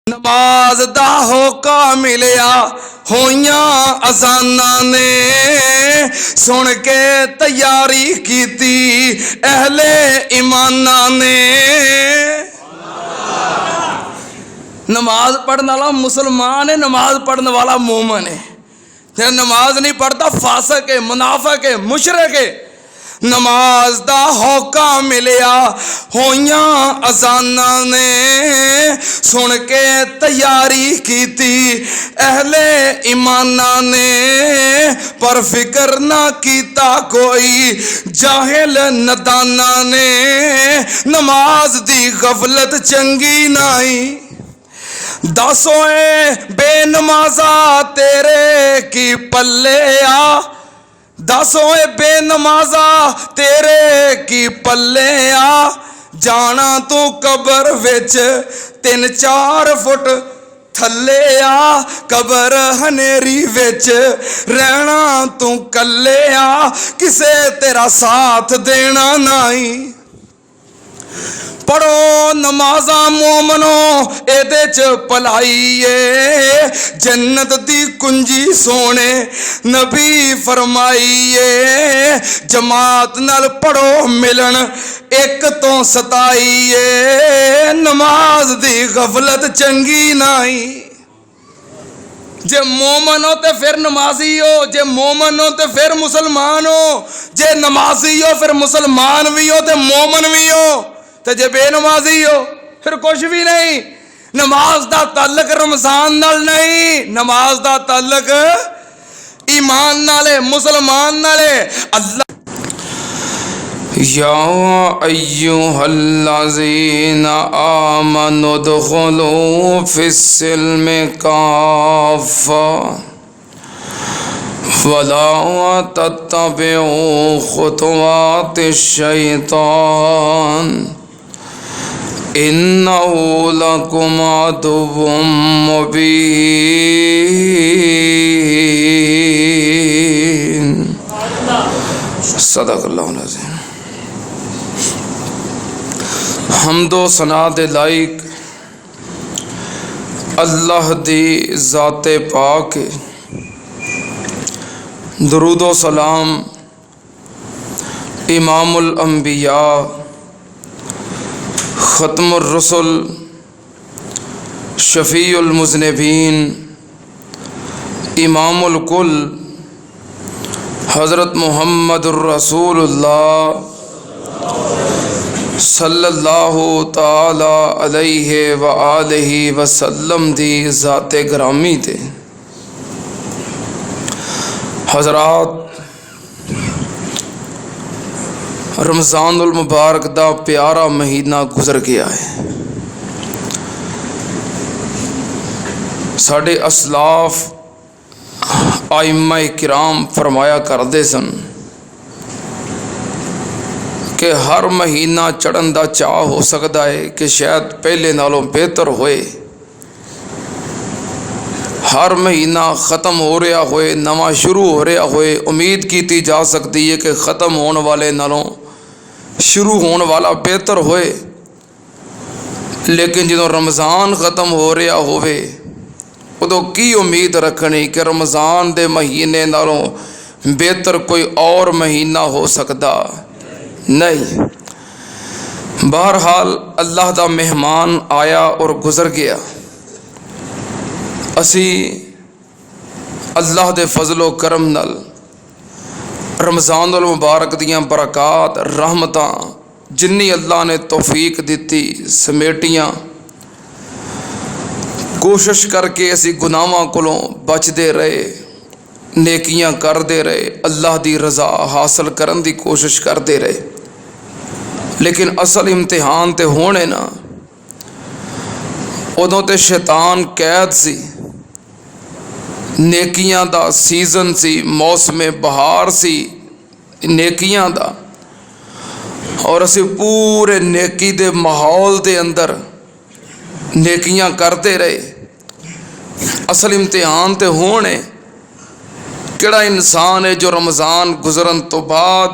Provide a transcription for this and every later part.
नमाज दा होका मिलिया होइयां अजाना ने, सुन के तैयारी कीती अहले ईमाना ने। नमाज पढ़ने वाला मुसलमान है, नमाज पढ़ने वाला मोमन है। जो नमाज नहीं पढ़ता फासिक है, मुनाफिक है, मुशरिक है। नमाज दा होका मिलिया होइयां अजाना ने, सुन के तैयारी कीती अहले ईमाना ने। पर फिक्र ना कीता कोई जाहिल नदाना ने, नमाज दी गफलत चंगी नहीं। दसोए बेनमाजा तेरे की पल्ले आ, दसोए बेनमाजा तेरे की पल्ले आ। जाना तू कबर विच 3-4 फुट थल्ले आ, कबर हनेरी विच रहना तू कल्ले आ, किसे तेरा साथ देना नहीं। पढ़ो नमाजा मोमनो एदे च भलाई है, जन्नत दी कुंजी सोने नबी फरमाई है। जमात नाल पढ़ो मिलन 1 तो 27 है, नमाज दी गफलत चंगी नहीं। जे मोमन हो तो फिर नमाजी हो, जे मोमन हो तो फिर मुसलमान हो, जे नमाजी हो फिर मुसलमान भी हो तो मोमन भी हो, तो जे बेनमाजी हो फिर कुछ भी नहीं। नमाज दा ताल्लुक रमजान नाल नहीं, नमाज दा ताल्लुक ईमान नाले, मुसलमान नाले। अल्लाह या अय्युहल्लज़ीना आमनु दुखुलू फिस्सिल्मि काफ़ा वला तत्तबिउ खुतवातिश शैतान इन्नहु लकुम अदुव्वुम मुबीन। सदक़ल्लाहुल अज़ीम। हम्दो सना दे लाइक अल्लाह दी ज़ाते पाक, दुरूदो सलाम इमामुल अंबिया ख़त्मुर रसूल शफ़ीउल मुज़निबीन इमामुल कुल हज़रत मुहम्मदुर रसूलुल्लाह सल्लल्लाहु ताला अलैहि व आलिहि वसल्लम दी ज़ाते ग्रामी थे। हज़रात, रमज़ानुल मुबारक दा प्यारा महीना गुजर गया है। साढ़े असलाफ आइम्मा किराम फरमाया करते सन कि हर महीना चढ़न का चाह हो सकता है कि शायद पहले नालों बेहतर होए, हर महीना ख़त्म हो रहा होए, नवा शुरू हो रहा होए, उम्मीद की जा सकती है कि ख़त्म होने वाले नालों शुरू होने वाला बेहतर होए। लेकिन जो रमज़ान ख़त्म हो रहा होवे उदों की उम्मीद रखनी कि रमज़ान दे महीने नालों बेहतर कोई और महीना हो सकता नहीं। बहरहाल अल्लाह दा मेहमान आया और गुजर गया। असी अल्लाह दे फजलो करम नाल रमज़ानुल मुबारक दियां बरकात रहमतां जिन्नी अल्लाह ने तौफीक दी समेटियां, कोशिश करके असी गुनाहां कोलों बचते रहे, नेकियां करते रहे, अल्लाह दी रज़ा हासिल करन दी कोशिश करते रहे। लेकिन असल इम्तिहान ते होने ना, उदों ते शैतान कैद सी, नेकियां दा सीजन सी, मौसम बहार सी नेकियां दा, और असी पूरे नेकी दे माहौल दे अंदर नेकियां करते रहे। असल इम्तिहान ते होने किहड़ा इंसान है जो रमज़ान गुजरन तो बाद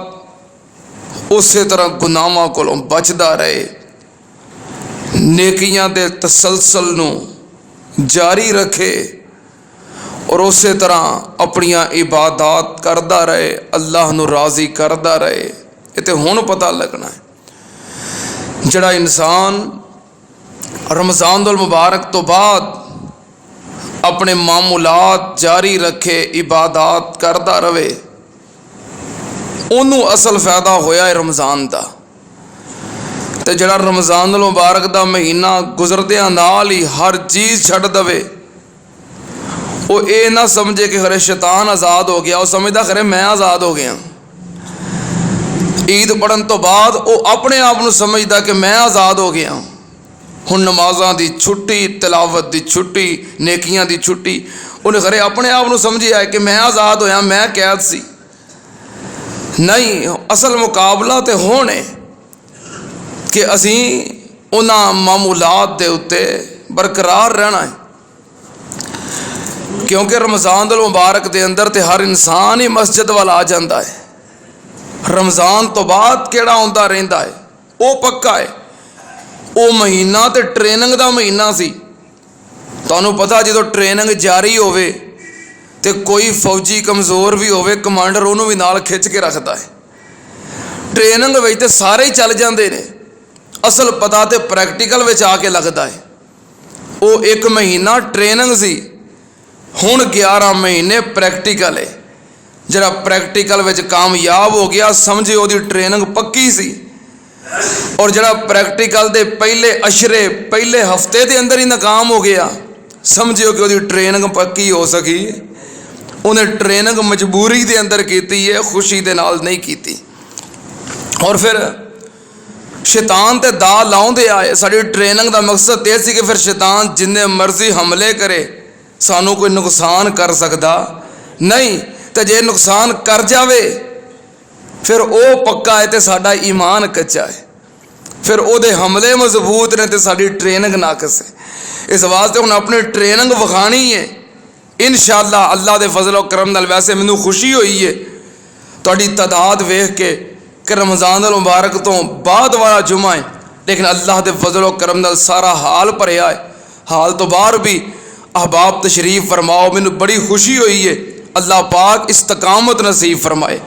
उस तरह गुनाहां कोलों बचदा रहे, नेकियां दे तसलसल नूं जारी रखे और उस तरह अपनियां इबादत करता रहे, अल्लाह नूं राज़ी करता रहे। ये तो हुण पता लगना है। जड़ा इंसान रमज़ान उल मुबारक तो बाद अपने मामूलात जारी रखे, इबादत करता रहे, उन्होंने असल फायदा होया है रमज़ान का। तो जड़ा रमज़ान उल मुबारक का महीना गुजरद्या नाल ही हर चीज़ छड्ड दवे, वो ये ना समझे कि खरे शैतान आज़ाद हो गया, वो समझदा खरे मैं आज़ाद हो गया। ईद पढ़न तो बाद वो अपने आप को समझदा कि मैं आज़ाद हो गया। हुण नमाज़ां दी छुट्टी, तिलावत दी छुट्टी, नेकियां दी छुट्टी, उन्हें खरे अपने आप को समझिया है कि मैं आज़ाद होया, मैं कैद सी। नहीं, असल मुकाबला तो होने कि असी उन्हां मामूलात दे उत्ते बरकरार रहना है, क्योंकि रमज़ान उल मुबारक के अंदर तो हर इंसान ही मस्जिद वाल आ जाता है। रमज़ान तो बाद केड़ा आउंदा रहिंदा है वो पक्का है। वो महीना तो ट्रेनिंग का महीना सी। तुहानूं पता जो ट्रेनिंग जारी होवे तो कोई फौजी कमज़ोर भी होवे, कमांडर उन्होंने भी नाल खिंच के रखता है। ट्रेनिंग में तो सारे ही चल जाते हैं, असल पता तो प्रैक्टिकल में आके लगता है। वो एक महीना ट्रेनिंग सी, हुण 11 महीने प्रैक्टिकल है। जरा प्रैक्टिकल में कामयाब हो गया समझे वो ट्रेनिंग पक्की सी, और जरा प्रैक्टिकल के पहले अशरे पहले हफ्ते के अंदर ही नाकाम हो गया समझियो कि वो ट्रेनिंग पक्की हो सकी। उन्हें ट्रेनिंग मजबूरी के अंदर की है, खुशी के नाल नहीं की। और फिर शैतान ते दा लाउंदे आए। साड़ी ट्रेनिंग का मकसद यह सी कि फिर शैतान जिन्ने मर्जी हमले करे, सानू कोई नुकसान कर सकता नहीं। तो जे नुकसान कर जावे फिर वो पक्का है तो साडा ईमान कच्चा है, फिर वो हमले मजबूत ने तो साड़ी ट्रेनिंग नाकस है। इस वास्ते हुण अपनी ट्रेनिंग विखानी है इंशाअल्लाह अल्लाह के फजल और करम नाल। वैसे मैनू खुशी हुई है तुहाडी तादाद वेख के कि रमज़ान उल मुबारक तो बाद वाला जुमा है, लेकिन अल्लाह के फजल और करम नाल सारा हाल भरिया है। हाल तो बाहर भी अहबाब तशरीफ फरमाओ, मैनू बड़ी खुशी हुई है। अल्लाह पाक इस्तकामत नसीब फरमाए।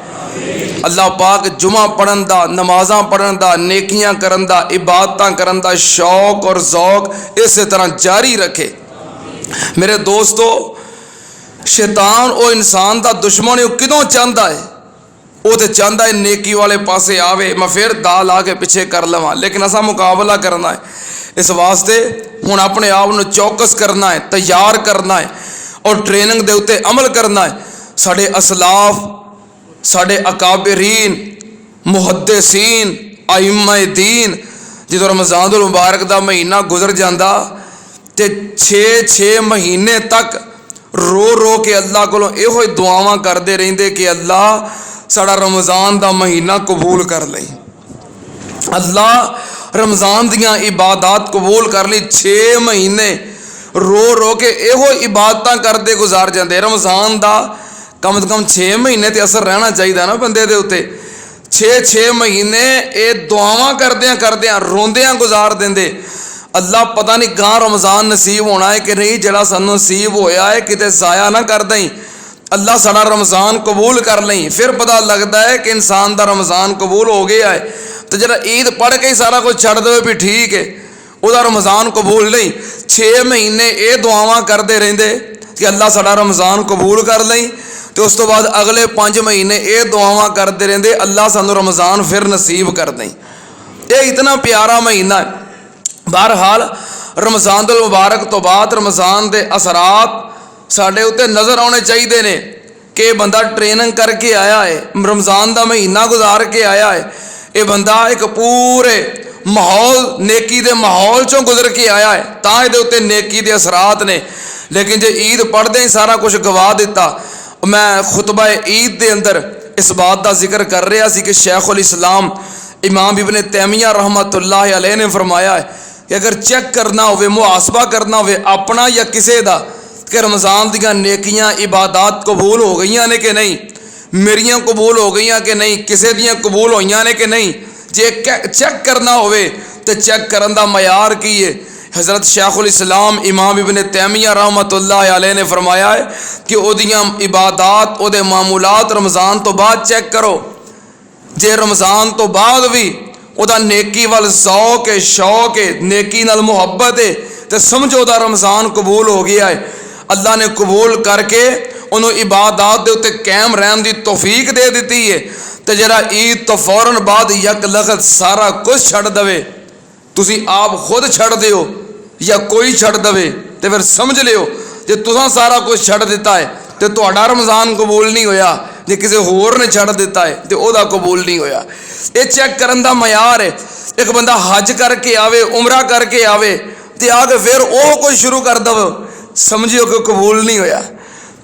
अल्लाह पाक जुमा पढ़न दा, नमाज़ां पढ़न दा, नेकियां करन दा, इबादतां करन दा शौक और ज़ौक इस तरह जारी रखे। मेरे दोस्तों, शैतान वो इंसान का दुश्मन है, वो किदों चाहता है? वो तो चाहता है नेकी वाले पासे आवे, मैं फिर दा ला के पिछे कर लवां, लेकिन असा मुकाबला करना है। इस वास्ते हुण अपने आप को चौकस करना है, तैयार करना है और ट्रेनिंग के उत्ते अमल करना है। साढ़े असलाफ, साढ़े अकाबिरीन, मुहद्दिसीन, आइम्मा दीन जो रमज़ान उल मुबारक का महीना गुजर जाता तो 6-6 महीने तक रो रो के अल्लाह को यो दुआवां करते रहते कि अल्लाह साड़ा रमज़ान का महीना कबूल कर ले, अल्लाह रमज़ान दियाँ इबादत कबूल कर ली। 6 महीने रो रो के यो इबादत करते गुजार जाते। रमज़ान का कम से कम 6 महीने तो असर रहना चाहिए ना बंदे दे उत्ते। 6-6 महीने ये दुआवां करदियां करदियां रोंदियां गुजार देंदे। अल्लाह पता नहीं गां रमज़ान नसीब होना है कि नहीं, जड़ा सानू नसीब होया है किते ज़ाया ना कर दें, अल्लाह साड़ा रमज़ान कबूल कर लें। फिर पता लगता है कि इंसान का रमज़ान कबूल हो गया है। तो जरा ईद पढ़ के ही सारा कुछ छड़ दे भी ठीक है, वह रमज़ान कबूल नहीं। 6 महीने ये दुआवां करते रहते कि अल्लाह साड़ा रमज़ान कबूल कर लें, तो उस तो बाद अगले 5 महीने ये दुआवां करते रहते अल्लाह सानू रमज़ान फिर नसीब कर दें। ये इतना प्यारा महीना है। बहरहाल रमज़ान उल मुबारक तो बाद रमज़ान के असरात साढ़े उत्ते नज़र आने चाहिए ने कि बंदा ट्रेनिंग करके आया है, रमज़ान का महीना गुजार के आया है। ये बंदा एक पूरे माहौल नेकी के माहौल चों गुजर के आया है, तां इहदे उत्ते नेकी के असरात ने। लेकिन जे ईद पढ़ते ही सारा कुछ गवा दिता। मैं खुतबा ईद के अंदर इस बात का जिक्र कर रहा सी कि शेखुल इस्लाम इमाम इब्न तैमिया रहमतुल्लाह अलैह ने फरमाया है कि अगर चेक करना हो, मुहासबा करना हो अपना या किसी का कि रमज़ान दियाँ नेकियां इबादत कबूल हो गई ने कि नहीं, मेरियां कबूल हो गई कि नहीं, किसी दियाँ कबूल होई ने कि नहीं, जे चेक करना हो तो चेक करन दा मयार की है। हज़रत शेखुल इस्लाम इमाम इब्न तैमिया रहमतुल्लाह अलैह ने फरमाया है कि ओदियां इबादात ओदे मामूलात रमज़ान तो बाद चेक करो। जे रमज़ान तो बाद भी ओदा नेकी वाल ज़ौक़ है, शौक़ है, नेकी नाल मुहब्बत है, तो समझो ओदा रमज़ान कबूल हो गया है। अल्लाह ने कबूल करके उन्होंने इबादत के उत्ते कायम रहने की तौफीक दे दी है। तो जरा ईद तो फौरन बाद यक लगत सारा कुछ छड़ दवे, तुसी आप खुद छड़ दियो या कोई छड़ दवे, तो फिर समझ लियो जे तुसां सारा कुछ छड़ दिता है तो तुहाडा रमज़ान कबूल नहीं होया। जे किसी होर ने छड़ दिता है तो ओदा कबूल नहीं होया। ये चेक करन दा मयार है। एक बंदा हज करके आवे, उमरा करके आवे तो आके फिर वो कुछ शुरू कर दव, समझियो कि कबूल नहीं होया।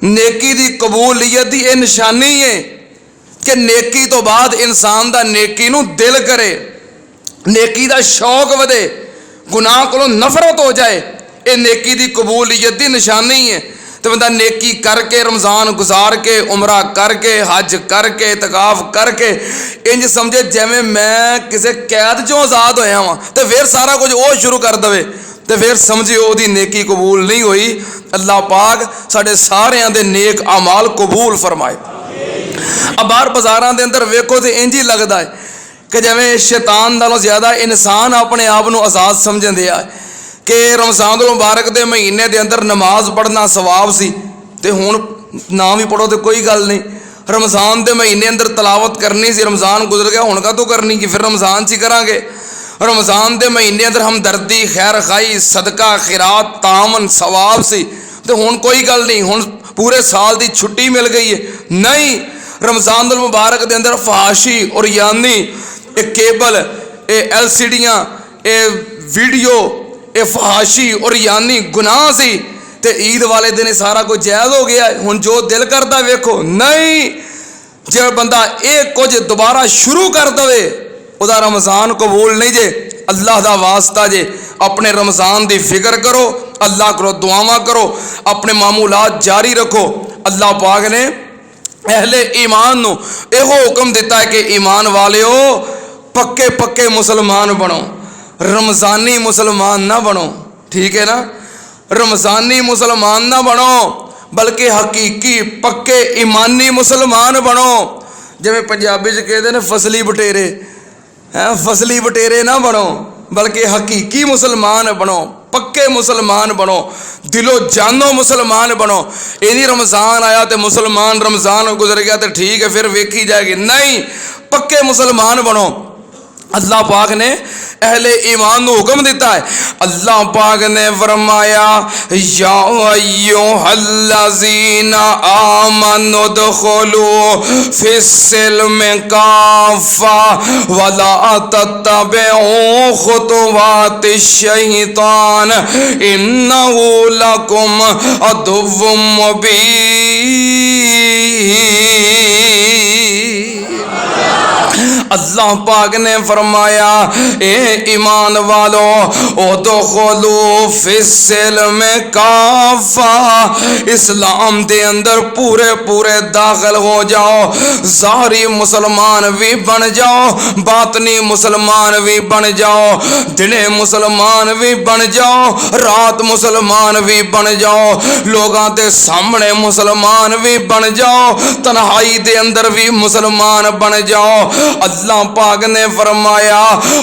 नेकी दी कबूलियत दी ये निशानी है कि नेकी तो बाद इंसान दा नेकी नू दिल करे, नेकी दा शौक वधे, गुनाह कोलों नफरत हो जाए। ये नेकी दी कबूलियत दी निशानी है। तो बंदा नेकी करके, रमज़ान गुजार के, उमरा करके, हज करके, इतकाफ करके इंज समझे जिवें मैं किसी कैद चों आज़ाद होया वां, तो फिर सारा कुछ वो शुरू कर दवे तो फिर समझियो ओदी नेकी कबूल नहीं हुई। अल्लाह पाक साढ़े सारियां दे नेक अमाल कबूल फरमाए। अब बाहर बाजारां दे अंदर वेखो तो इंज ही लगता है कि जिवें शैतान नालों ज़्यादा इंसान अपने आप को आज़ाद समझन दिया है कि रमज़ान मुबारक के महीने के अंदर नमाज पढ़ना सवाब सी, तो हुण ना भी पढ़ो तो कोई गल नहीं। रमज़ान के महीने अंदर तलावत करनी सी, रमज़ान गुजर गया, हुण कातों करनी कि फिर रमज़ान च करांगे। रमज़ान के महीने अंदर हमदर्दी, खैर खाई, सदका, खिरात, तामन सवाब सी, तो हुण कोई गल नहीं, हुण पूरे साल की छुट्टी मिल गई है। नहीं, रमज़ान मुबारक के अंदर फहाशी और यानी केबल, LCDियाँ, वीडियो, फहाशी और यानी गुनाह सी, तो ईद वाले दिन सारा कुछ जायज़ हो गया। हुण जो दिल करता वेखो। नहीं, जो बंदा एक कुछ दोबारा शुरू कर दे उदा रमज़ान कबूल नहीं जे। अल्लाह दा वास्ता जे अपने रमज़ान की फिक्र करो, अल्लाह करो दुआवां करो, अपने मामूलात जारी रखो। अल्लाह पाक ने अहले ईमान नू एहो हुक्म दिता है कि ईमान वालियो पक्के पक्के मुसलमान बनो, रमज़ानी मुसलमान ना बनो। ठीक है ना, रमज़ानी मुसलमान ना बनो बल्कि हकीकी पक्के ईमानी मुसलमान बनो। जिवें पंजाबी च कहते हैं फसली बटेरे, हैं, फसली बटेरे ना बनो बल्कि हकीकी मुसलमान बनो, पक्के मुसलमान बनो, दिलो जानो मुसलमान बनो। ये नहीं रमज़ान आया तो मुसलमान, रमज़ान गुजर गया तो ठीक है फिर वेखी जाएगी। नहीं, पक्के मुसलमान बनो। अल्लाह पाक ने अहले ईमान को हुक्म दिता है। अल्लाह पाक ने फरमाया या अय्युहल्लज़ीना आमनु दुखुलू फिस्सिल्मि काफ़ा वला तत्तबिउ खुतुवातिश शैतान इन्नहु लकुम अदुव्वुम मुबीन। अल्लाह पाक ने फरमाया ए ईमान वालो उदखुलू फिस्सिल्मि काफ़ा, इस्लाम के अंदर पूरे पूरे दाखिल हो जाओ। ज़ाहिरी मुसलमान भी बन जाओ, बातनी मुसलमान भी बन जाओ, दिने मुसलमान भी बन जाओ, रात मुसलमान भी बन जाओ, लोगों के सामने मुसलमान भी बन जाओ, तन्हाई के अंदर भी मुसलमान बन जाओ। अल्लाह पाक ने फरमाया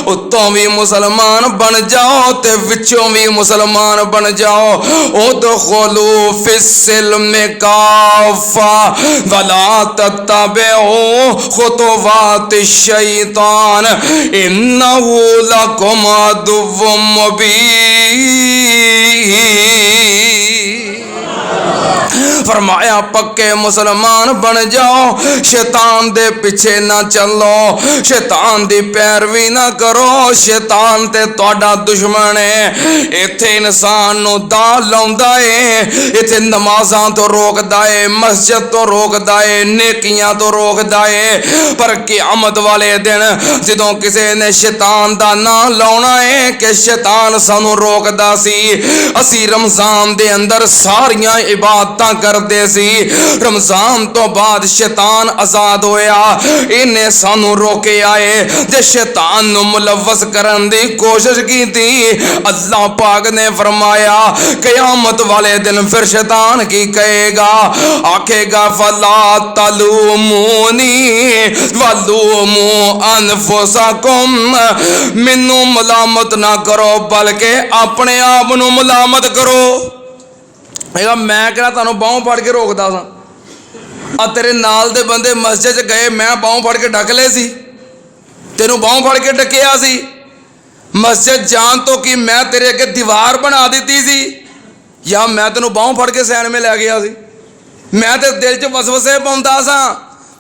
उत्तों भी मुसलमान बन जाओ ते विचों भी मुसलमान बन जाओ। उदखुलू फिस्सिल्मि काफ़ा वला तत्तबिउ खुतुवातिश शैतान इन्नहु लकुम अदुव्वुम मुबीन। फरमाया पक्के मुसलमान बन जाओ, शैतान दे पीछे ना चलो, शैतान दी पैरवी ना करो। शैतान ते तुहाडा दुश्मन है। इत्थे इंसान नूं दा लाउंदा है, इत्थे नमाज़ां तो रोकदा है, मस्जिद तो रोकदा है, नेकियां तो रोकदा है। पर क़यामत वाले दिन जदों किसी ने शैतान दा नाम लाउणा है कि शैतान सानू रोकदा सी, असी रमज़ान दे अंदर सारियां इबादतां कर करते सी। रमजान तो बाद शैतान आजाद होया, इन्हें सानू रोके आए। जे शैतान नू मुलव्वस करन दी कोशिश की थी, अल्लाह पाक ने फरमाया क़यामत वाले दिन फिर शैतान की कहेगा, आखेगा फला तलूमूनी वलूमू अनफुसकुम, मैनू मलामत ना करो बल्कि अपने आप नू मलामत करो। मैं कहना तुहानू बाहों फड़ के रोकदा सा, आ तेरे नाल दे बंदे मस्जिद च गए, मैं बाहों फड़ के ढक ले सी, तेनू बाहों फड़ के ढकिया सी। मस्जिद जान तो कि मैं तेरे अगे दीवार बना दी सी, या मैं तेनू बाहों फड़ के सैन में लै गया सी। मैं ते दिल च वसवसे पाउंदा सा,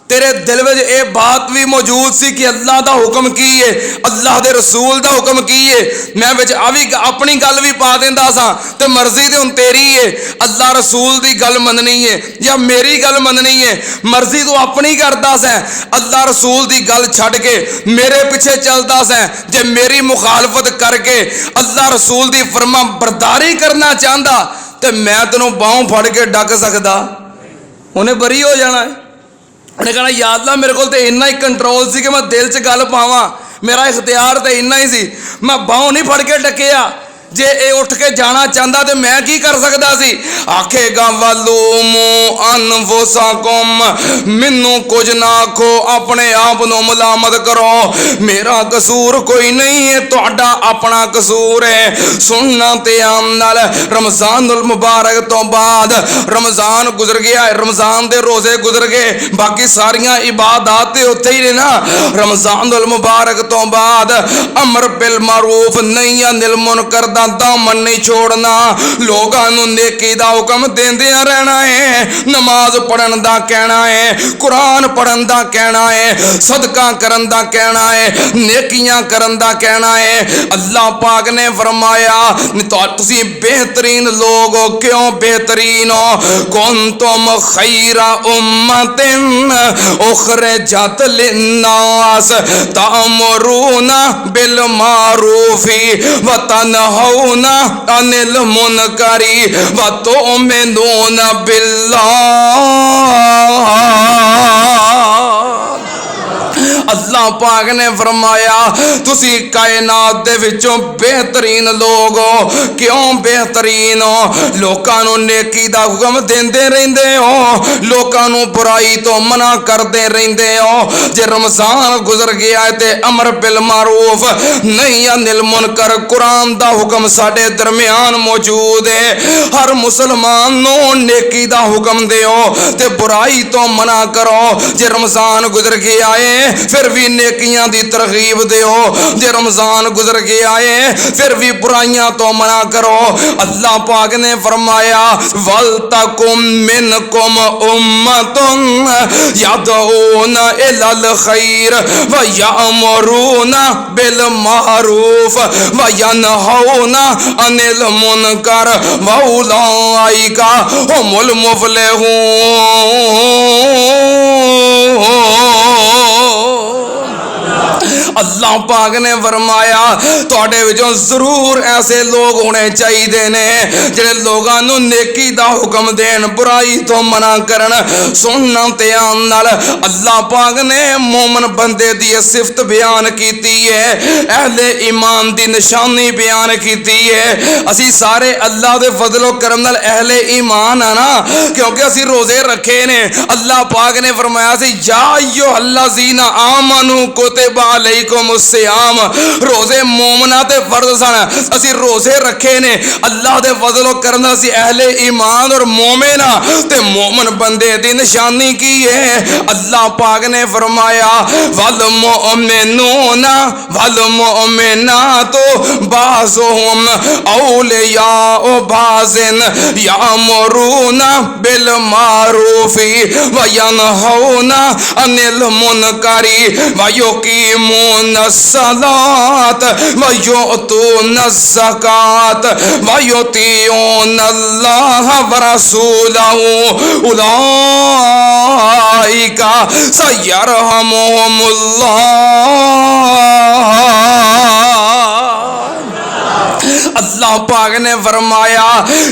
तेरे दिल में ये बात भी मौजूद सी कि अल्लाह का हुक्म की है, अल्लाह के रसूल का हुक्म की है। मैं विच अपनी गल भी पा देंदा सा, ते मर्जी तो हुण तेरी है, अल्लाह रसूल की गल मननी है या मेरी गल मननी है। मर्जी तो अपनी करदा सै, अल्लाह रसूल की गल छड्ड के मेरे पिछे चलदा सै। जे मेरी मुखालफत करके अल्लाह रसूल की फरमा बरदारी करना चाहता तो मैं तेनों बाहों फड़ के डक सकदा, उन्हें बरी हो जाना है। उन्हें कहना या अल्लाह मेरे को इन्ना ही कंट्रोल सी कि मैं दिल च गल पावां, मेरा इख्तियार तो इन्ना ही सी, मैं बाहों नहीं फड़ के डकिया। जे ये उठ के जाना चाहता तो मैं की कर सकता सी। आखेगा वलूमू अनफुसकुम, मैनू कुछ ना आखो, अपने आप नू मलामत करो, मेरा कसूर कोई नहीं है, तुहाडा अपना कसूर है। सुनना ते आम नाल रमजानुल मुबारक तो बाद रमजान गुजर गया, रमजान दे रोजे गुजर गए, बाकी सारियां इबादत ते उत्थे ही ने ना। रमजानुल मुबारक तो बाद अमर बिल मारूफ नहीं अनिल मुनकर दा दामन नहीं छोड़ना, लोगों नू नेकी दा हुक्म देंदियां रहना है, नमाज पढ़न दा कहना है, कुरान पढ़न दा कहना है, सदका करन दा कहना है, नेकियां करन दा कहना है। अल्लाह पाक ने फरमाया तुसी बेहतरीन लोग हो, क्यों बेहतरीन हो, कुंतुम खैरा उम्मतिन उखरिजत लिन्नास तामुरूना बिल मारूफी व तनहौना अनिल मुनकरी व तुमिनूना बिल्लाह। अल्लाह पाक ने फरमाया तुसी कायनात दे विचों बेहतरीन लोग हो, क्यों बेहतरीन हो, लोकां नू नेकी दा हुक्म देंदे रहिंदे हो, लोकां नू बुराई तो मना करदे रहिंदे हो। जे रमजान गुजर गया है ते अमर बिल मारूफ नहीं अनिल मुनकर कुरान दा हुक्म साडे दरमियान मौजूद है। हर मुसलमान नू नेकी दा हुक्म दिओ ते बुराई तो मना करो। जे रमजान गुजर गया है फिर भी नेकियां दी तरगीब दिओ, जे रमजान गुजर गया है फिर भी बुराइयां तो मना करो। अल्लाह पाक ने फरमाया वल तकुम मिनकुम उम्मतुन यदऊना इलल खैर व यअमुरूना बिल मारूफ व यनहौना अनिल मुनकर व उलाइका हुमुल मुफलिहून। अल्लाह पाक ने फरमाया तुहाडे विचों जरूर ऐसे लोग होने चाहिए ने जिहड़े लोगां नूं नेकी दा हुक्म देन, बुराई तो मना करन। सुनना ते आन नाल अल्लाह पाक ने मोमन बंदे दी सिफत बयान कीती है, अहले ईमान दी निशानी बयान कीती है। असी सारे अल्लाह दे फजलो करम नाल अहले ईमान है ना, क्योंकि असी रोजे रखे ने। अल्लाह पाक ने फरमाया सी या अय्युहल्लज़ीना आमनू कुतिबा अलैकुमुस्सियाम, रोजे मोमना ते फर्ज सन, असी रोजे रखे ने। अल्लाह दे फजलो करम नाल असी अहले ईमान और मोमिन ते मोमन बंदे दी निशानी की है। अल्लाह पाक ने फरमाया वल मुमिनूना वल मुमिनातु बाज़ुहुम औलियाउ बाज़िन यामुरूना बिल मारूफी व यनहौना अनिल मुनकरी व युकीमूना सलात व युतूना ज़कात व युतीऊना अल्लाह व रसूलहू उलाइका सयरहमुहुमुल्लाह। अल्लाह पाक ने फरमाया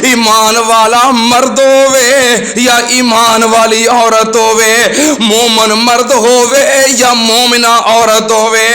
ईमान वाला मर्द होवे या ईमान वाली औरत होवे, मोमन मर्द होवे या मोमिना औरत होवे,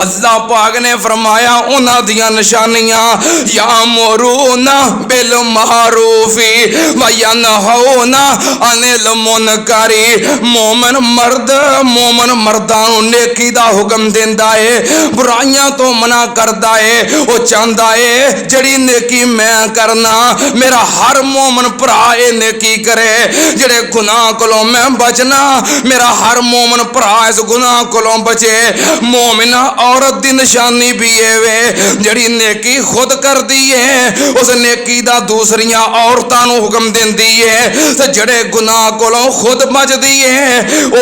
अल्लाह पाक ने फरमाया उन्हां दियां निशानियां यामुरूना बिल मारूफी व यनहौना अनिल मुनकरी। मोमन मर्द मोमन मर्दां नूं नेकी दा हुक्म देंदा है, बुराइयां तो मना करदा है। वो चाहता है जड़ी नेकी मैं करना मेरा हर मोमन भरा ये नेकी करे, जड़े गुनाह कोलों मैं बचना मेरा हर मोमन भरा इस गुनाह कोलों बचे। मोमिना औरत दी निशानी भी है वे जड़ी नेकी खुद करदी है, उस नेकी दा दूसरियां औरतां नूं हुक्म देंदी है, ते जड़े गुनाह कोलों खुद बचदी है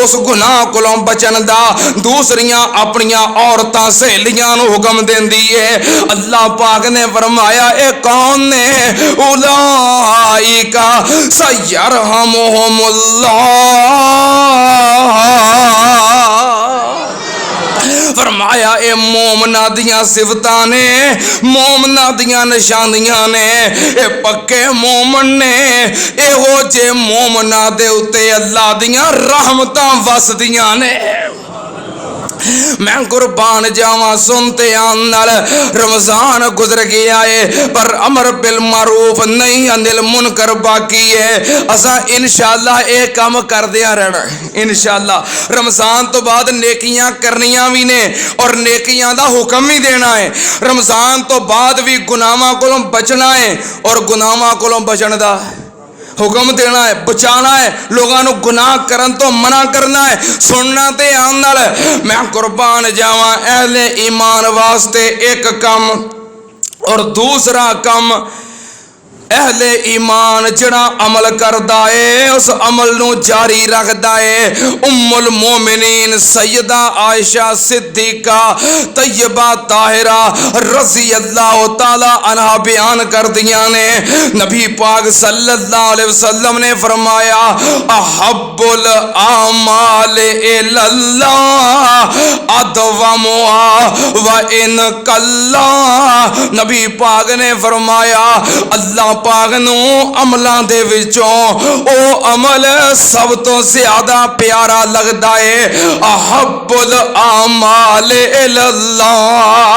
उस गुनाह कोलों बचन दा दूसरियां अपनियां औरतां सहेलियां नूं हुक्म देंदी है। अल्लाह पाक ने फरमाया ए कौन ने उलाइका सयरहमुहुमुल्लाह, फरमाया ए मोमना दियां सिफतां ने मोमना दियां निशानियां ने, ए पक्के मोमन ने। एहो जे मोमना दे उत्ते अल्लाह दियां रहमतां वसदियां ने। मैं कुर्बान जावा सुनते आनल रमजान गुजर गया है पर अमर बिल मारूफ नहीं अनिल मुनकर बाकी है। असा इंशाअल्लाह ये काम करदिया रहना इंशाअल्लाह। रमजान तो बाद नेकियां करनियां भी ने और नेकियां दा हुक्म ही देना है। रमजान तो बाद भी गुनाहां कोलों बचना है और गुनाहां कोलों बचण दा हुक्म देना है, बचाना है, लोगों को गुनाह करन तो मना करना है, सुनना ते आन नाल। मैं कुर्बान जावा अहले ईमान वास्ते एक कम और दूसरा कम अहले ईमान जड़ा अमल करदा है उस अमल नू जारी रखदा है। उम्मुल मोमिनीन सैयदा आयशा सिद्दीका तैयबा ताहिरा रज़ी अल्लाह तआला अन्हा बयान कर दिया ने नबी पाक सल्लल्लाहु अलैहि वसल्लम ने फरमाया अहब्बुल आमाल इल्लल्लाह अदवमुहा व इन कल्ला। नबी पाक ने फरमाया अल्लाह पाक नू अमलां दे विचों ओ अमल सब तो ज्यादा प्यारा लगदा है। अहब्बुल आमाल इल्लल्लाह,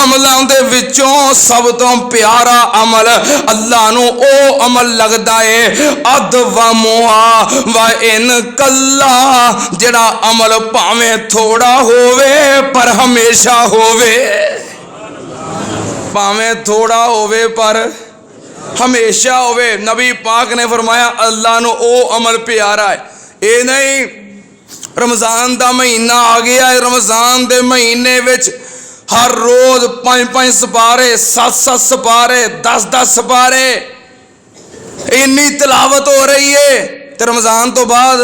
अमलां दे विचों सब तो प्यारा अमल अल्लाह नू ओ अमल लगदा है अदवमुहा व इन कल्ला, जेड़ा अमल भावें थोड़ा होवे पर हमेशा होवे, भावें थोड़ा होवे पर हमेशा होवे। नबी पाक ने फरमाया अल्लाह नो ओ अमल प्यारा है। ये नहीं रमजान दा महीना आ गया है, रमजान दे महीने विच हर रोज 5-5 सपारे 7-7 सपारे 10-10 सपारे इन्नी तिलावत हो रही है, तो रमजान तो बाद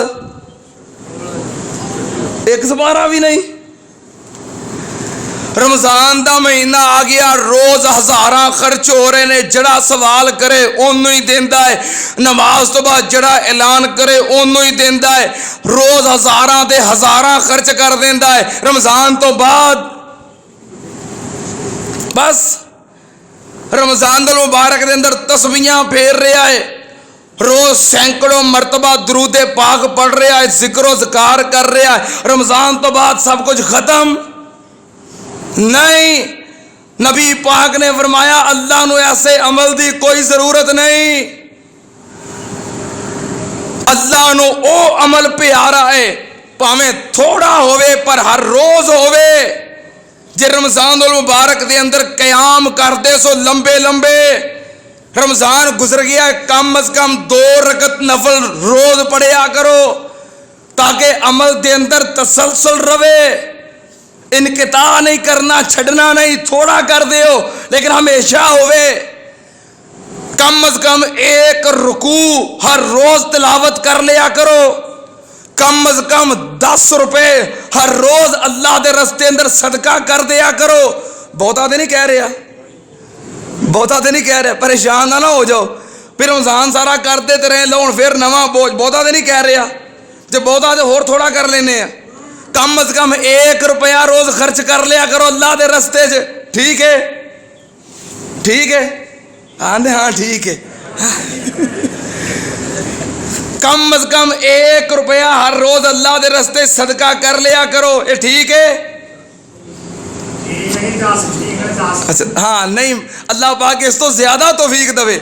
एक सपारा भी नहीं। रमजान दा महीना आ गया, रोज हजारां खर्च हो रहे ने, जड़ा सवाल करे ओनू ही देंदा है, नमाज तो बाद जड़ा ऐलान करे ओनू ही देंदा है, रोज हजारां दे हजारां खर्च कर देंदा है। रमजान तो बाद बस रमजान दे मुबारक दे अंदर तस्बीहां फेर रहा है, रोज सैकड़ों मरतबा दरूदे पाक पढ़ रहा है, जिक्रो ज़कार कर रहा है। रमजान तो बाद सब कुछ खत्म नहीं। नबी पाक ने फरमाया अल्लाह नू ऐसे अमल दी कोई जरूरत नहीं, अल्लाह नू ओ अमल प्यारा है भावें थोड़ा होवे पर हर रोज होवे। जे रमजान उल मुबारक दे अंदर कयाम करदे सो लंबे लंबे, रमजान गुजर गया कम अज कम 2 रकत नफल रोज पढ़िया करो ताकि अमल दे अंदर तसलसल रवे, इनकिता नहीं करना, छड़ना नहीं, थोड़ा कर दे लेकिन हमेशा होवे। कम अज कम 1 रुकू हर रोज तिलावत कर लिया करो, कम अज कम 10 रुपए हर रोज अल्लाह के रस्ते अंदर सदका कर दिया करो। बहुता तो नहीं कह रहा, बहुता तो नहीं कह रहा, परेशान ना हो जाओ, फिर रमजान सारा कर देते रहे लो फिर नवा बोझ। बहुता तो नहीं कह रहा, जो बहुता तो होर थोड़ा कर लेने हैं। कम अज कम 1 रुपया रोज खर्च कर लिया करो अल्लाह के रस्ते च, ठीक है। ठीक है? आंदे हाँ ठीक है। कम अज कम 1 रुपया हर रोज अल्लाह के रस्ते सदका कर लिया करो। ये ठीक है? अच्छा हाँ नहीं, अल्लाह पाक इस तो ज्यादा तौफीक दवे।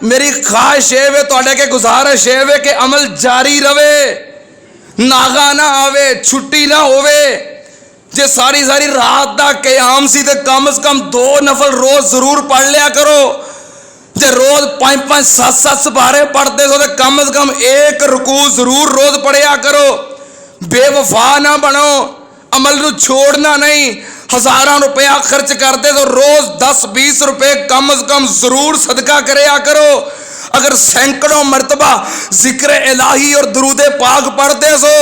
मेरी ख्वाहिश है, तुहाडे के गुजारिश है कि अमल जारी रवे, नागा ना आवे, छुट्टी ना होवे। जे सारी सारी रात का क़याम सी ते कम से कम 2 नफल रोज जरूर पढ़ लिया करो। जे रोज 5-5 7-7 सपारे पढ़ते हो तो कम से कम 1 रुकू जरूर रोज पढ़िया करो। बेवफा ना बनो, अमल नू छोड़ना नहीं। हज़ारों रुपया खर्च करते तो रोज 10-20 रुपए कम से कम जरूर सदका करया करो। अगर सैकड़ों मरतबा जिक्र इलाही और दुरूदे पाक पढ़ते सो,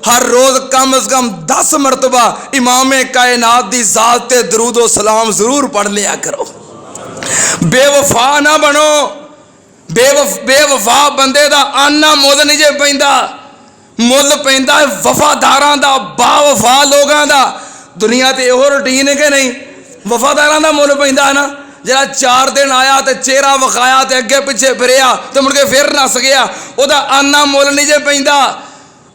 हर रोज कम से कम 10 मरतबा इमाम कायनात दी जात ते दरूदो सलाम जरूर पढ़ लिया करो। बेवफा ना बनो। बेवफा बंदे दा आना मुल नहीं जे पैंदा, मुल पैंदा वफादारां दा, बावफा लोगां दा। दुनिया ते एहो रूटीन है कि नहीं? वफादारां दा मुल पैंदा ना। जरा 4 दिन आया तो चेहरा विखाया तो अगे पिछे फिरिया तो मुड़ के फिर नस गया, ओदा आना मुल नहीं जे पैंदा।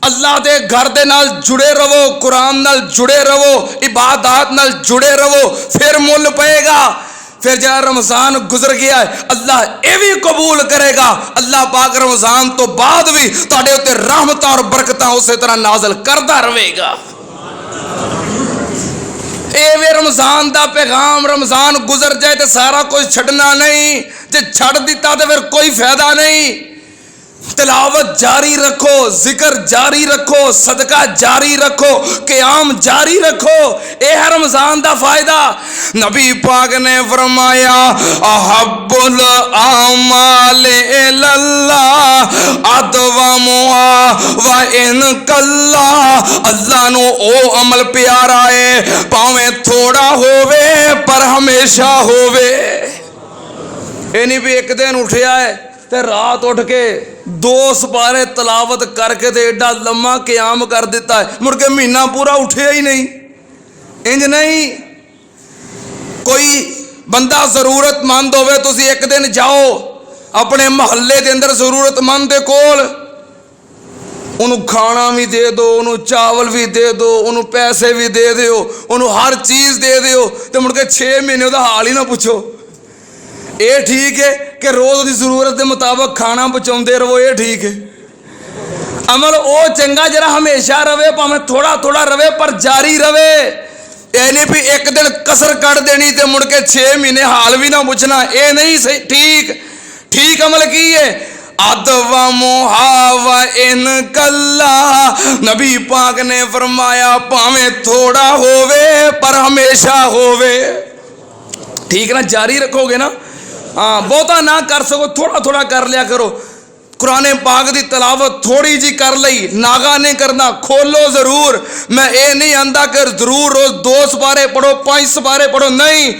अल्लाह के घर दे नाल जुड़े रहो, कुरान नाल जुड़े रहो, इबादत नाल जुड़े रहो, फिर मुल पेगा। फिर जरा रमजान गुजर गया है, अल्लाह ये भी कबूल करेगा। अल्लाह पाक रमजान तो बाद भी तुहाडे उत्ते रहमत और बरकत उस तरह नाजल करता रहेगा। वे रमजान का पैगाम, रमजान गुजर जाए तो सारा कुछ छड़ना नहीं, जे छड़ दिता तो फिर कोई फायदा नहीं। तिलावत जारी रखो, जिक्र जारी रखो, सदका जारी रखो, क़याम जारी रखो। ये है रमजान का फायदा। नबी पाक ने फरमाया अहब्बुल आमाल इल्लल्लाह अदवामुहा व इन कल्ला। अल्लाह नु ओ अमल प्यारा है, भावें थोड़ा होवे पर हमेशा होवे। ये नहीं भी एक दिन उठया है ते रात उठ के 2 सपारे तलावत करके ते एडा लम्मा क़याम कर दिता है, मुड़ के महीना पूरा उठे ही नहीं। इंज नहीं। कोई बंदा जरूरतमंद होवे, तुसी एक दिन जाओ अपने महल्ले के अंदर जरूरतमंद दे कोल, उन्होंने खाना भी दे दो, उन्होंने चावल भी दे दो, उन्होंने पैसे भी दे दो, उन्होंने हर चीज़ दे दो, तो मुड़ के 6 महीने उसका हाल ही ना पूछो। ये ठीक है कि रोज़ की जरूरत के मुताबिक खाना पहुँचाते रहो, ये ठीक है। अमल वो चंगा जरा हमेशा रवे, भावें थोड़ा थोड़ा रवे पर जारी रवे। ये नहीं भी एक दिन कसर कर देनी तो मुड़ के 6 महीने हाल भी ना पूछना, ये नहीं सही। ठीक अमल की है अदवा मुहावा इन कल्ला। नबी पाक ने फरमाया भावें थोड़ा होवे पर हमेशा होवे। ठीक ना, जारी रखोगे ना। हाँ, बहुता ना कर सको, थोड़ा थोड़ा कर लिया करो। कुरान पाक की तलावत थोड़ी जी कर ली, नागा नहीं करना, खोलो जरूर। मैं ये नहीं आंदा कि जरूर रोज 2 सपारे पढ़ो, 5 सपारे पढ़ो, नहीं।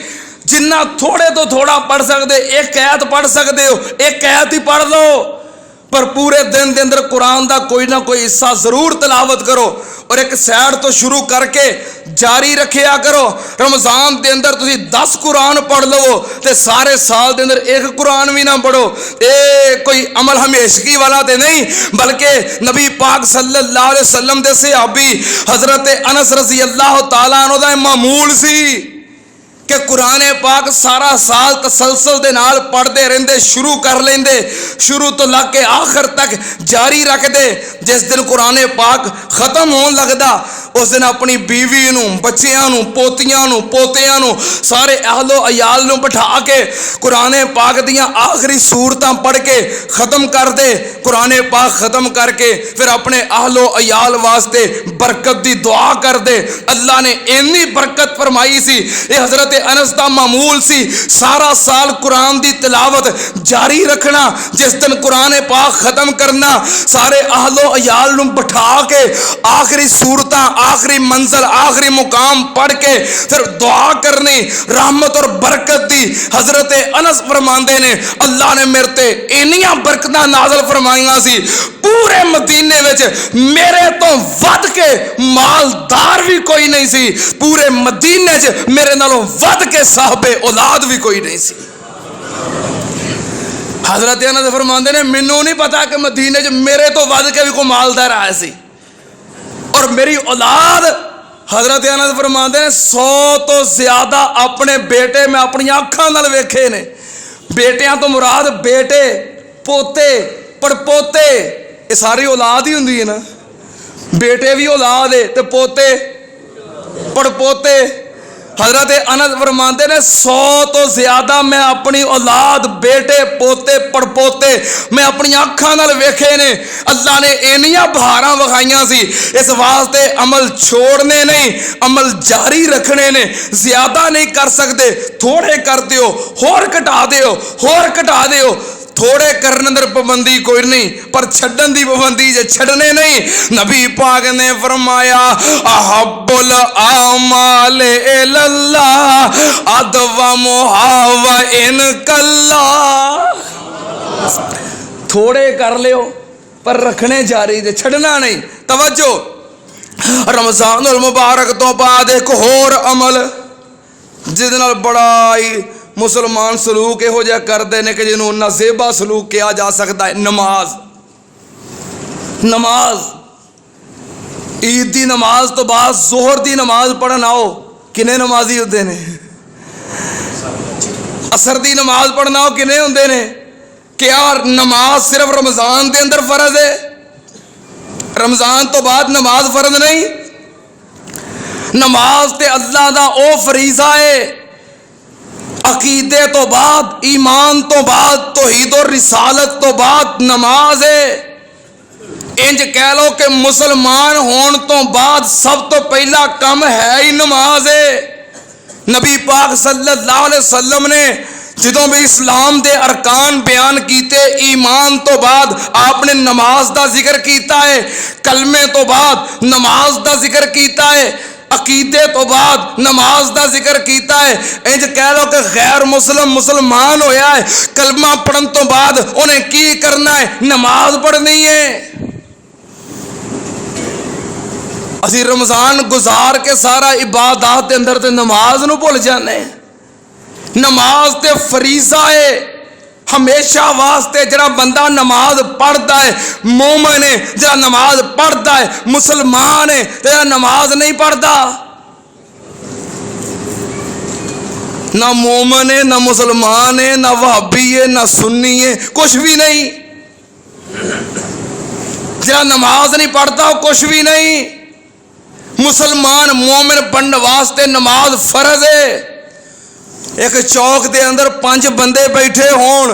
जिन्ना थोड़े तो थोड़ा पढ़ सकते, 1 आयत पढ़ सकते हो, 1 आयत ही पढ़ लो, पर पूरे दिन के अंदर कुरान का कोई ना कोई हिस्सा जरूर तलावत करो। और एक सैड तो शुरू करके जारी रखिया करो। रमजान के अंदर तुसी 10 कुरान पढ़ लो तो सारे साल के अंदर 1 कुरान भी ना पढ़ो। ये कोई अमल हमेशगी वाला तो नहीं, बल्कि नबी पाक सल्लल्लाहु अलैहि वसल्लम दे सहाबी हजरत अनस रज़ी अल्लाह तआला अन्हु दा मामूल सी कि कुरान पाक सारा साल तसलसल दे नाल पढ़ते रहते, शुरू कर लेंदे, शुरू तो लग के आखिर तक जारी रखते। जिस दिन कुरान पाक खत्म होने लगता उस दिन अपनी बीवी नू, बच्चियां नू, पोतियां नू, पोतियां नू, सारे अहलो अयाल नू बिठा के कुरान पाक दियां आखिरी सूरतां पढ़ के ख़त्म कर दे। कुरान पाक ख़त्म करके फिर अपने अहलो अयाल वास्ते बरकत दी दुआ कर दे। अल्लाह ने इन्नी बरकत फरमाई सी, ये हजरत अनस दा मामूल सी, सारा साल कुरान दी तिलावत जारी रखना। जिस दिन कुरान पाक ख़त्म करना, सारे अहलो अयाल नू बिठा के आखिरी सूरतां आखिरी मंजिल आखिरी मुकाम पढ़ के फिर दुआ करनी रहमत और बरकत दी। हजरत अनस फरमांदे ने अल्लाह ने मेरे ते इन्नियां बरकतां नाज़िल फरमाईयां सी, पूरे मदीने विच मेरे तो वध के मालदार भी कोई नहीं सी, पूरे मदीने च मेरे नालों वध के साहबे औलाद भी कोई नहीं सी। हजरत अनस फरमांदे ने मैनू नहीं पता कि मदीने च मेरे तो वध के भी कोई मालदार आया सी, और मेरी औलाद हजरत अनस फरमांदे ने 100 तो ज्यादा अपने बेटे मैं अपनी अखां नाल वेखे ने। बेटियां तो मुराद बेटे पोते पड़पोते ये सारी औलाद ही हुंदी है ना, बेटे भी औलाद है ते पोते पड़पोते। हजरत अनस फरमाते ने 100 तो ज्यादा मैं अपनी औलाद बेटे पोते पड़पोते मैं अपनी अखां नाल वेखे ने। अल्लाह ने इन्नियां बहारां विखाइयां सी, इस वास्ते अमल छोड़ने नहीं अमल जारी रखने ने। ज्यादा नहीं कर सकते, थोड़े कर दियो, होर घटा दियो, होर घटा दियो। थोड़े करने अंदर पाबंदी कोई नहीं, पर छड्डन दी पाबंदी जे छड्डने नहीं। नबी पाक ने फरमाया अहब्बुल आमाल इल्लल्लाह अदवमुहा व इन कल्ला। थोड़े कर लियो पर रखने जारी जे छड्डना नहीं। तवज्जो, रमजानुल मुबारक तो बाद एक होर अमल जिहदे नाल बड़ा ही मुसलमान सलूक इहो जिहा करते हैं कि जिन्होंने नज़ेबा सलूक किया जा सकता है। नमाज नमाज ईद की नमाज तो बाद जोहर की नमाज पढ़न आओ, किन्ने नमाजी होते ने? असर की नमाज पढ़ना आओ किन्ने होंदे ने? क्या नमाज सिर्फ रमजान के अंदर फर्ज है? रमजान तो बाद नमाज फर्ज नहीं। नमाज ते अल्लाह दा ओ फरीज़ा है। अकीदे तो बाद ईमान तो बाद तौहीद और रिसालत तो बाद नमाज है। इंज कह लो कि मुसलमान होने तो बाद सब तो पहला काम है ही नमाज है। नबी पाक सल्लल्लाहु अलैहि वसल्लम ने जो भी इस्लाम दे अरकान बयान कीते, ईमान तो बाद आपने नमाज का जिक्र किया है, कलमे तो बाद नमाज का जिक्र किया है, अकीदे तो बाद नमाज का जिक्र किया है। इंज कह लो कि गैर मुस्लिम मुसलमान होया है, कलमा पढ़न तो बाद उन्हें की करना है? नमाज पढ़नी है। असी रमजान गुजार के सारा इबादत के अंदर ते नमाज नूं भुल जाने। नमाज ते फरीज़ा है हमेशा वास्ते। जरा बंदा नमाज पढ़ता है मोमिन है, जरा नमाज पढ़ता है मुसलमान है, जरा नमाज नहीं पढ़ता ना मोमिन है ना मुसलमान है ना वहाबी है ना सुन्नी है, कुछ भी नहीं। जरा नमाज नहीं पढ़ता कुछ भी नहीं। मुसलमान मोमिन बनने वास्ते नमाज फर्ज है। एक चौक के अंदर 5 बंदे बैठे होन,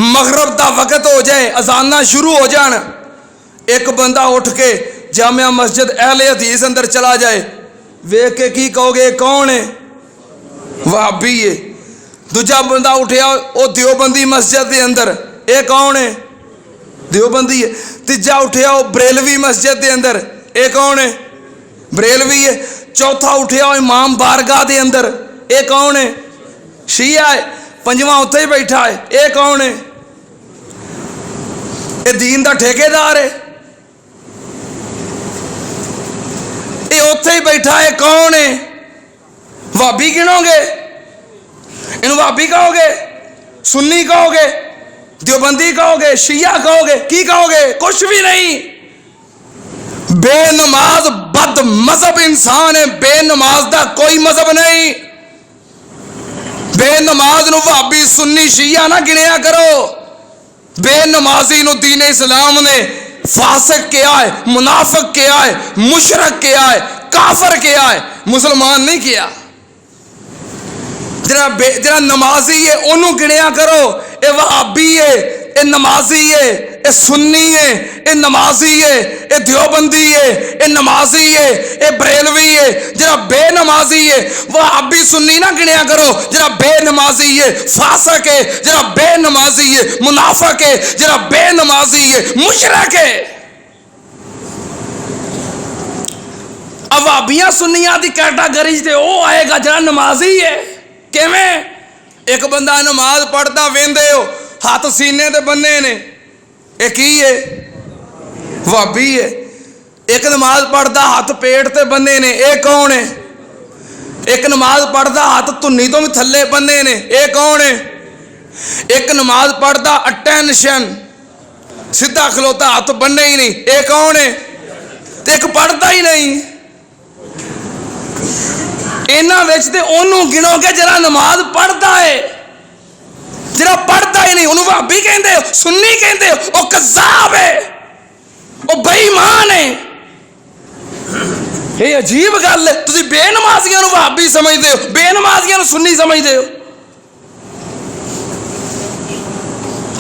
मगरब का वक्त हो जाए, अजाना शुरू हो जान, एक बंदा उठ के जामिया मस्जिद अहले हदीस अंदर चला जाए, वेख के की कहोगे कौन है? वहाबी है। दूजा बंदा उठया वो देवबंदी मस्जिद के अंदर, ये कौन है? देवबंदी है। तीजा उठया वो बरेलवी मस्जिद के अंदर, ये कौन है? बरेलवी है। चौथा उठया इमाम बारगाह के अंदर, ये कौन है? शिया है। पंजवां उत्थे ही बैठा है, ये कौन है? ये दीन का ठेकेदार है। ये उत्थे ही बैठा है, कौन है? भाभी गिनोगे? इन भाभी कहोगे? सुन्नी कहोगे? देवबंदी कहोगे? शिया कहोगे? की कहोगे? कुछ भी नहीं। बेनमाज बद मजहब इंसान है। बेनमाज का कोई मजहब नहीं। बेनमाज नूं भाभी सुन्नी शिया ना गिनिया करो। बेनमाजी नूं दीन इस्लाम ने फासिक किया है, मुनाफिक किया है, मुशरक किया है, काफर किया है, मुसलमान नहीं किया। जरा नमाजी है उन्होंने गिनिया करो। ये वहाबी है, ये नमाजी है, ये सुन्नी है, ये नमाजी है, ये देवबंदी है, ये नमाजी है, ये बरेलवी है। जरा बेनमाजी है वहाबी सुन्नी ना गिनिया करो। जरा बेनमाजी है फासिक है, जरा बेनमाजी है मुनाफिक है, जरा बेनमाजी है मुशरिक है। अब भाबियां सुन्नियां दी कैटागरी ते वो आएगा जरा नमाजी है। किवें? एक बंदा नमाज पढ़ता वेंदे हो हाथ सीने ते बन्ने ने, एक ही है भाबी है। एक नमाज पढ़ता हाथ पेट ते बन्ने ने, एक कौन है? एक नमाज पढ़ता हाथ धुन्नी तो भी थल्ले बन्ने ने, एक कौन है? एक नमाज पढ़ता अटेंशन सीधा खलोता हाथ बन्ने ही नहीं, एक कौन है? एक पढ़ता ही नहीं। इन्हां विच ते ओनू गिनोगे जरा नमाज पढ़ता है, जरा पढ़ता ही नहीं उन्होंने भाभी कहते हो, सुन्नी कहते हो, वो कज़ाब है, वो बेईमान है। ये अजीब गल है। तुसीं बेनमाजियां नूं भाभी समझदे हो, बेनमाजियां नूं सुन्नी समझदे हो।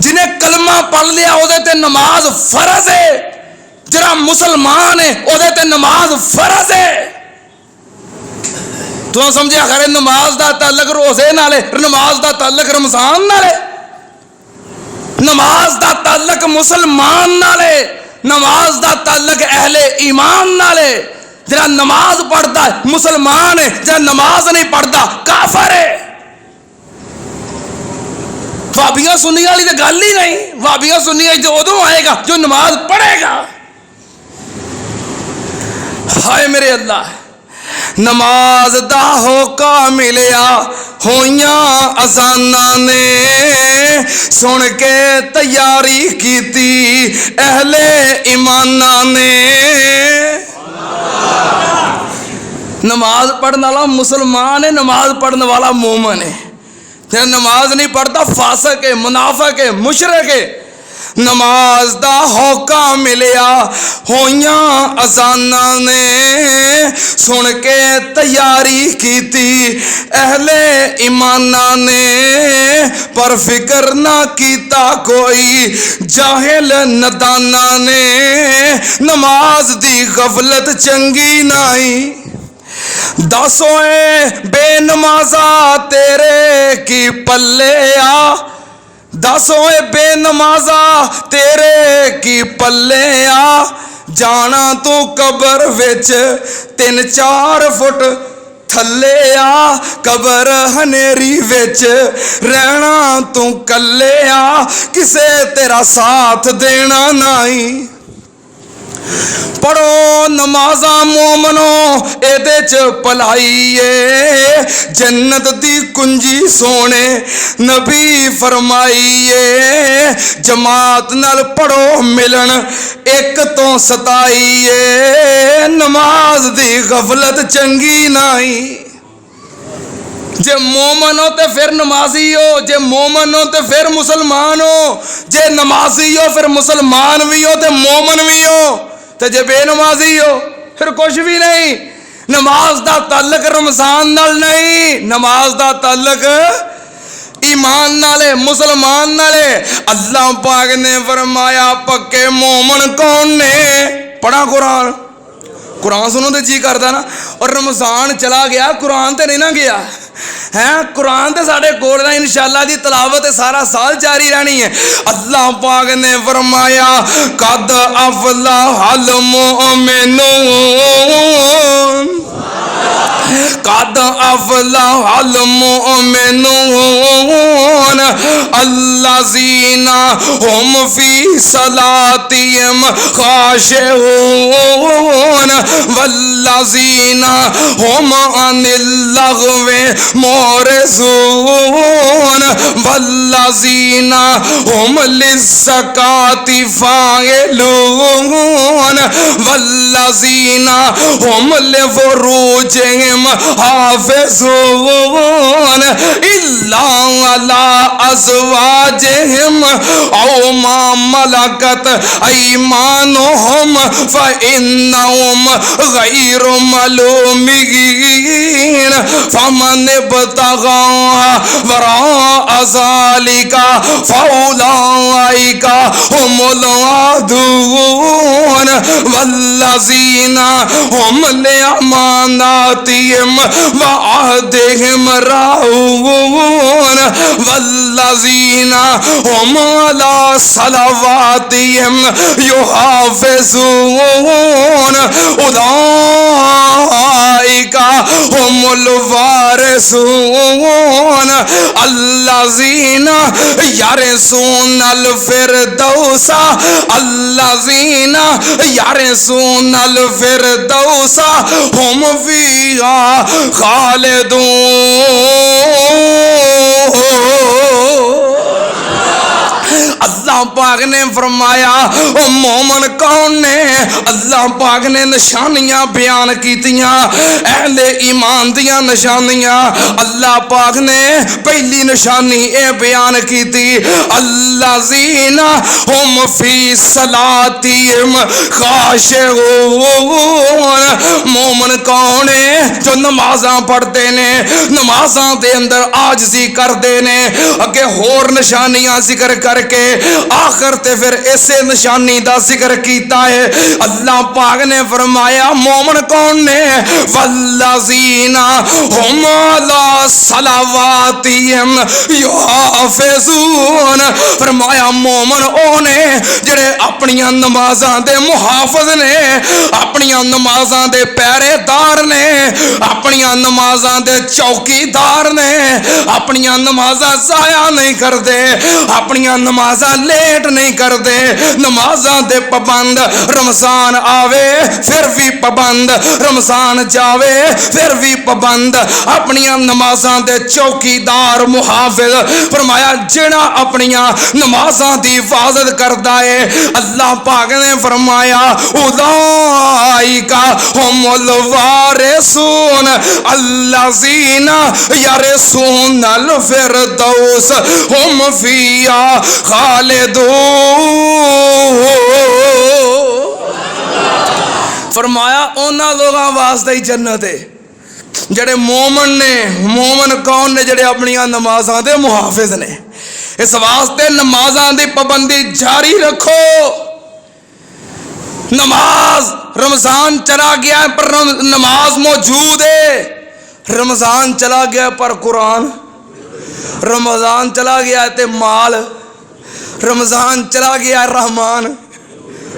जिन्हें कलमा पढ़ लिया ओदे ते नमाज फर्ज है, जरा मुसलमान है ओदे ते नमाज फर्ज है। तू समझिया खरे नमाज दा ताल्लुक रोजे नाल है, नमाज दा ताल्लुक रमजान नाल है, नमाज दा ताल्लुक मुसलमान नाल है, नमाज दा ताल्लुक अहले ईमान नाल है। जरा नमाज पढ़ता है मुसलमान है, जरा नमाज नहीं पढ़ता काफर है। भाबियां सुन्नियां वाली तो गल ही नहीं। भाबियां सुन्नियां तो उदों आएगा जो नमाज पढ़ेगा। हाय मेरे अल्लाह, नमाज दा होका मिलिया होइयां अजाना ने, सुन के तैयारी कीती अहले ईमाना ने। नमाज पढ़ने वाला मुसलमान है, नमाज पढ़ने वाला मोमन है। जो नमाज नहीं पढ़ता फासिक है, मुनाफिक है, मुशरिक है। नमाज दा होका मिलिया होइयां अजाना ने, सुन के तैयारी कीती अहले ईमाना ने, पर फिक्र ना कीता कोई जाहिल नदाना ने। नमाज दी गफलत चंगी नहीं, दसोए बेनमाजा तेरे की पल्ले आ, दसोए बेनमाजा तेरे की पल्ले आ। जाना तू कबर विच 3-4 फुट थल्ले आ, कबर हनेरी विच रहना तू कल्ले आ, किसे तेरा साथ देना नहीं। पढ़ो नमाजा मोमनो एदे च भलाई है, जन्नत दी कुंजी सोने नबी फरमाई है। जमात नाल पढ़ो मिलन एक तो 27 है, नमाज दी गफलत चंगी नहीं। जे मोमन हो तो फिर नमाजी हो, जे मोमन हो तो फिर मुसलमान हो, जे नमाजी हो फिर मुसलमान भी हो तो मोमन भी हो, तो जे बेनमाजी हो फिर कुछ भी नहीं। नमाज दा ताल्लुक रमजान नाल नहीं, नमाज दा ताल्लुक ईमान नाले मुसलमान नाले। अल्लाह पाक ने फरमाया पक्के मोमन कौन ने? पढ़ा कुरान, कुरान सुनो तो जी करता ना। और रमजान चला गया कुरान तो नहीं ना गया है, कुरान तो साढ़े कोल ना, इंशाअल्लाह दी तलावत सारा साल जारी रहनी है। अल्लाह पाक ने फरमाया कद अफलाहल मोमिनून, कद अफलाहल मोमिनून अल्लज़ीना हुम फी सलातिहिम खाशिऊन वल्लज़ीना हुम अनिल लग़वी मोरज़ून वल्लज़ीना हुम लिज़्ज़काति फ़ाइलून वल्लज़ीना हुम लिफ़ुरूजिहिम हाफ़िज़ून इल्ला अला अज़वाजिहिम औ मा मलकत ऐमानुहुम फ़इन्नहुम गैरु मलूमीन फमन इब्तग़ा वराअ ज़ालिका फ़उलाइका हुमुल आदून वल्लज़ीना हुम लिअमानातिहिम व अहदिहिम राऊन वल्लज़ीना हुम अला सलवातिहिम युहाफ़िज़ून उलाइका उलाइका हुमुल वारिसून अल्लज़ीना यरिसूनल फिरदौसा अल्लज़ीना यरिसूनल फिरदौसा हुम फ़ीहा खालिदून। अल्लाह पाक ने फरमाया ओ मोमन कौन ने? अल्लाह पाक ने निशानियां बयान कीतियां, अहले ईमान दियां निशानियां। अल्लाह पाक ने पहली निशानी ए बयान कीती अल्लज़ीना हुम फी सलातिहिम खाशिऊन। मोमन कौन है? जो नमाज़ां पढ़ते ने, नमाज़ां दे अंदर आजिज़ी करते ने। अगे होर निशानियां जिक्र करके आखिर ते फिर ऐसे निशानी का जिक्र किया है। अल्लाह पाक ने फरमाया मोमन कौन ने? वल्लज़ीना हुम अला सलावातिहिम युहाफ़िज़ून। फरमाया मोमन ओ ने जेड़े अपनियां नमाज़ां दे मुहाफ़िज़ ने, अपनियां नमाज़ां दे पहरेदार ने, अपनियां नमाज़ां दे चौकीदार ने, अपनियां नमाज़ां ज़ाया नहीं करते, अपनियां नमाज़ां लेट नहीं करते, नमाज़ां दे पाबंद। रमज़ान आवे फिर भी पाबंद, रमज़ान जावे फिर भी पाबंद, अपनियां नमाज़ां दे चौकीदार मुहाफ़िज़। फरमाया जेड़ा अपनियां नमाज़ां दी हिफाजत करता है, अल्लाह पाक ने फरमाया उलाइका हुमुल वारिसून अल्लज़ीना यरिसूनल फिरदौस हुम फ़ीहा खालिदून। फरमाया उन्हां लोगां वास्ते ही जन्नत है जेड़े मोमन ने। मोमन कौन ने? जेड़े अपनियां नमाज़ां दे मुहाफ़िज़ ने। इस वास्ते नमाज़ां दी पाबंदी जारी रखो। नमाज रमज़ान चला गया पर नमाज मौजूद है, रमज़ान चला गया पर कुरान, रमज़ान चला गया ते माल, रमज़ान चला गया रहमान,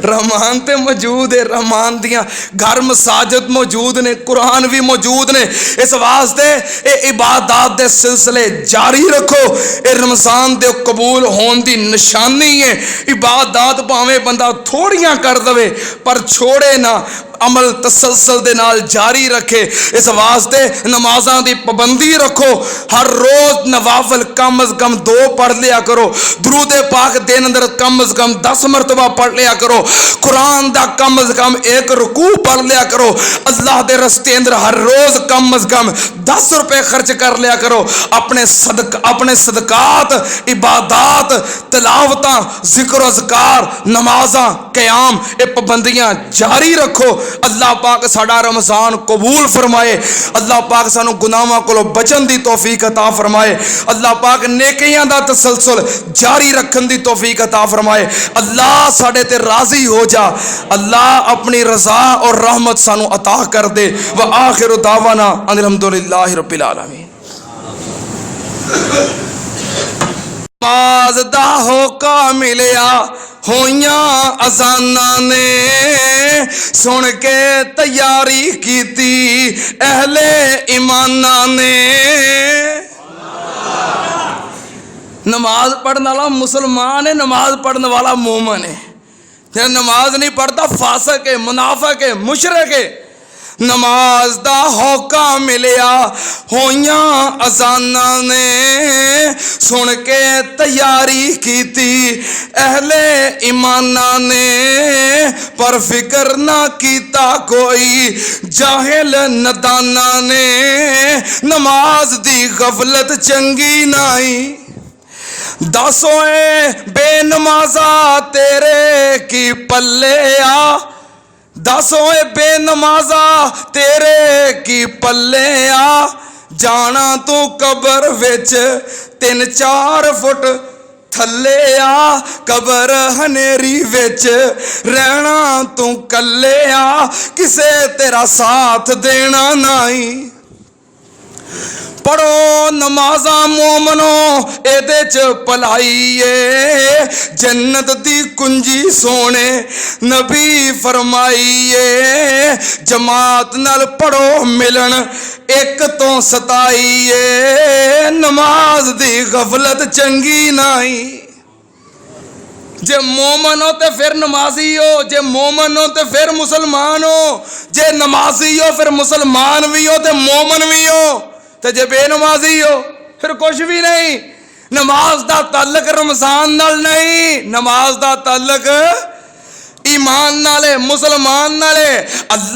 रहमान तो मौजूद है, रहमान दियाँ घर मसाजिद मौजूद ने, कुरान भी मौजूद ने। इस वास्ते ये इबादत दे सिलसिले जारी रखो। ये रमज़ान दे कबूल होने की निशानी है। इबादत भावें बंदा थोड़ियां कर दे पर छोड़े ना, अमल तसलसल दे नाल जारी रखे। इस वास्ते नमाज़ां दी पाबंदी रखो। हर रोज़ नवाफिल कम अज़ कम 2 पढ़ लिया करो। दुरूद पाक दिन अंदर कम अज़ कम 10 मरतबा पढ़ लिया करो। कुरान दा कम अज़ कम 1 रुकू पढ़ लिया करो। अल्लाह दे रस्ते अंदर हर रोज़ कम अज़ कम 10 रुपए खर्च कर लिया करो। अपने सदकात, इबादत, तिलावतां, जिक्र अज़कार, नमाज़ां, क़याम, ये पाबंदियां जारी रखो। अल्लाह पाक साडा रमज़ान कबूल फरमाए। अल्लाह पाक सानू गुनाहां कोलों बचन दी तौफीक अता फरमाए। अल्लाह पाक नेकियां दा तसलसल जारी रखन दी तौफीक अता फरमाए। अल्लाह साडे ते राजी हो जा। अल्लाह अपनी रज़ा और रहमत सानू अता कर दे। व आखिरु दावाना अल्हम्दुलिल्लाहि रब्बिल आलमीन। नमाज़ दा होका मिलिया होइयां अज़ाना ने, सुन के तैयारी कीती अहले ईमाना ने। नमाज पढ़ने वाला मुसलमान है, नमाज पढ़ने वाला मोमन है। जो नमाज नहीं पढ़ता फासिक है, मुनाफिक है, मुशरिक है। नमाज दा होका मिलिया होइयां अज़ाना ने, सुन के तैयारी कीती अहले ईमाना ने, पर फिक्र ना कीता कोई जाहिल नदाना ने। नमाज दी गफलत चंगी नाई, दसोए बेनमाजा तेरे की पल्ले आ, दसोए बेनमाजा तेरे की पल्ले आ। जाना तू कबर विच 3-4 फुट थले आ, कबर हनेरी विच रहना तू कल्ले आ, किसे तेरा साथ देना नहीं। पढ़ो नमाजा मोमनो एदे च भलाई ए जन्नत दी कुंजी सोने नबी फरमाई ए जमात नाल पढ़ो मिलन एक तो 27 ए नमाज दी गफलत चंगी नहीं। जे मोमन हो तो फिर नमाजी हो, जे मोमन हो तो फिर मुसलमान हो, जे नमाजी हो फिर मुसलमान भी हो तो मोमन भी हो, तो जे बेनमाजी हो फिर कुछ भी नहीं। नमाज दा ताल्लुक रमजान नाल नहीं, नमाज दा ताल्लुक ईमान नाल है, मुसलमान नाल है। अल्लाह